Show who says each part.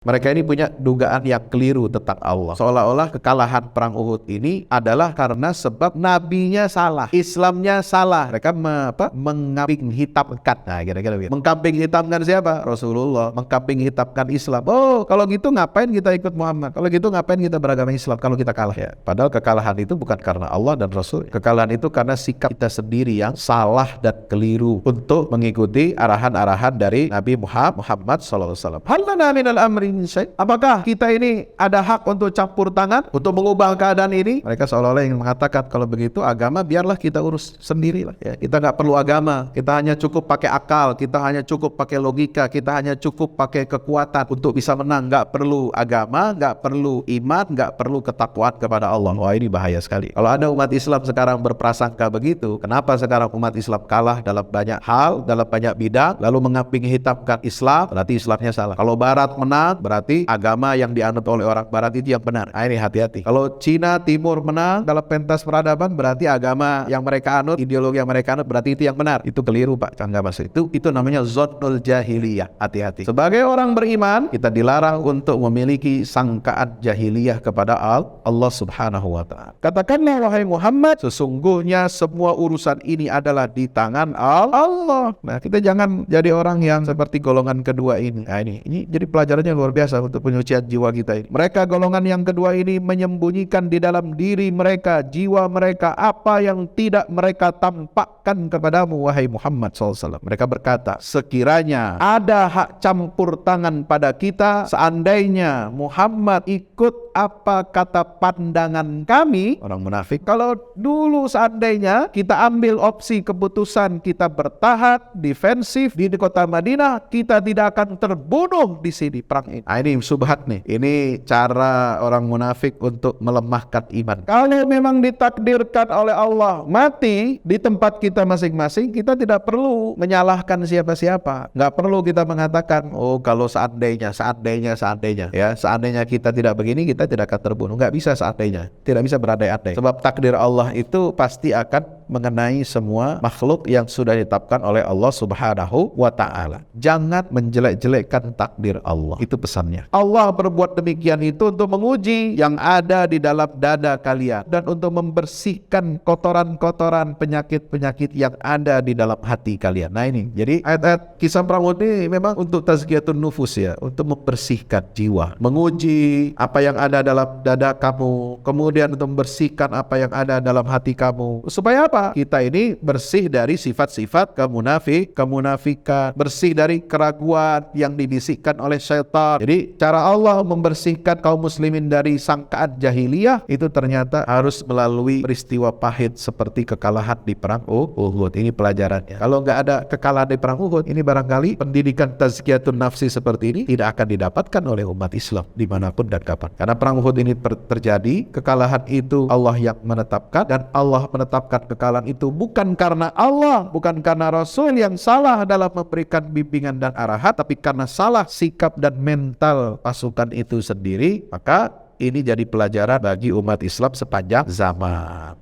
Speaker 1: Mereka ini punya dugaan yang keliru tentang Allah. Seolah-olah kekalahan perang Uhud ini adalah karena sebab nabinya salah, Islamnya salah. Mereka mengkambing hitamkan. Nah, kira-kira begitu. Mengkambing hitamkan siapa? Rasulullah. Mengkambing hitamkan Islam. Oh, kalau gitu ngapain kita ikut Muhammad? Kalau gitu ngapain kita beragama Islam kalau kita kalah ya? Padahal kekalahan itu bukan karena Allah dan Rasul. Kekalahan itu karena sikap kita sendiri yang salah dan keliru untuk mengikuti arahan-arahan dari Nabi Muhammad SAW. Hal lana minal amri. Apakah kita ini ada hak untuk campur tangan untuk mengubah keadaan ini? Mereka seolah-olah yang mengatakan kalau begitu agama biarlah kita urus sendirilah ya. Kita nggak perlu agama, kita hanya cukup pakai akal, kita hanya cukup pakai logika, kita hanya cukup pakai kekuatan untuk bisa menang. Nggak perlu agama, nggak perlu iman, nggak perlu ketakwaan kepada Allah. Wah, ini bahaya sekali. Kalau ada umat Islam sekarang berprasangka begitu, kenapa sekarang umat Islam kalah dalam banyak hal, dalam banyak bidang, lalu mengkambing hitamkan Islam, berarti Islamnya salah. Kalau Barat menang, berarti agama yang dianut oleh orang Barat itu yang benar. Nah, ini hati-hati. Kalau Cina Timur menang dalam pentas peradaban, berarti agama yang mereka anut, ideologi yang mereka anut, berarti itu yang benar. Itu keliru, Pak. Jangan masuk. Itu namanya zonnul jahiliyah. Hati-hati. Sebagai orang beriman, kita dilarang untuk memiliki sangkaan jahiliyah kepada Allah Subhanahu wa ta'ala. Katakanlah wahai Muhammad, sesungguhnya semua urusan ini adalah di tangan Allah. Nah, kita jangan jadi orang yang seperti golongan kedua ini. Nah, ini jadi pelajarannya luar biasa untuk penyucian jiwa kita ini. Mereka golongan yang kedua ini menyembunyikan di dalam diri mereka, jiwa mereka, apa yang tidak mereka tampakkan kepadamu wahai Muhammad SAW. Mereka berkata, sekiranya ada hak campur tangan pada kita, seandainya Muhammad ikut apa kata pandangan kami, orang munafik, kalau dulu seandainya kita ambil opsi keputusan kita bertahan defensif di kota Madinah, kita tidak akan terbunuh di sini perang ini. Nah, ini subhat nih. Ini cara orang munafik untuk melemahkan iman. Kalau memang ditakdirkan oleh Allah mati di tempat kita masing-masing, kita tidak perlu menyalahkan siapa-siapa. Nggak perlu kita mengatakan, oh kalau seandainya ya, seandainya kita tidak begini, kita tidak akan terbunuh. Nggak bisa seandainya. Tidak bisa berandai-andai. Sebab takdir Allah itu pasti akan mengenai semua makhluk yang sudah ditetapkan oleh Allah Subhanahu wa ta'ala. Jangan menjelek-jelekkan takdir Allah. Itu pesannya. Allah berbuat demikian itu untuk menguji yang ada di dalam dada kalian dan untuk membersihkan kotoran-kotoran, penyakit-penyakit yang ada di dalam hati kalian. Nah, ini. Jadi ayat-ayat kisah perang Uhud ini memang untuk tazkiyatun nufus ya, untuk membersihkan jiwa, menguji apa yang ada dalam dada kamu, kemudian untuk membersihkan apa yang ada dalam hati kamu. Supaya apa? Kita ini bersih dari sifat-sifat kemunafikan, bersih dari keraguan yang dibisikkan oleh syaitan. Jadi cara Allah membersihkan kaum muslimin dari sangkaan jahiliyah itu ternyata harus melalui peristiwa pahit seperti kekalahan di perang Uhud. Ini pelajarannya. Kalau nggak ada kekalahan di perang Uhud, ini barangkali pendidikan tazkiyatun nafsi seperti ini tidak akan didapatkan oleh umat Islam dimanapun dan kapan. Karena perang Uhud ini terjadi, kekalahan itu Allah yang menetapkan, dan Allah menetapkan kekalahan itu bukan karena Allah, bukan karena Rasul yang salah dalam memberikan bimbingan dan arahan, tapi karena salah sikap dan mental pasukan itu sendiri. Maka ini jadi pelajaran bagi umat Islam sepanjang zaman.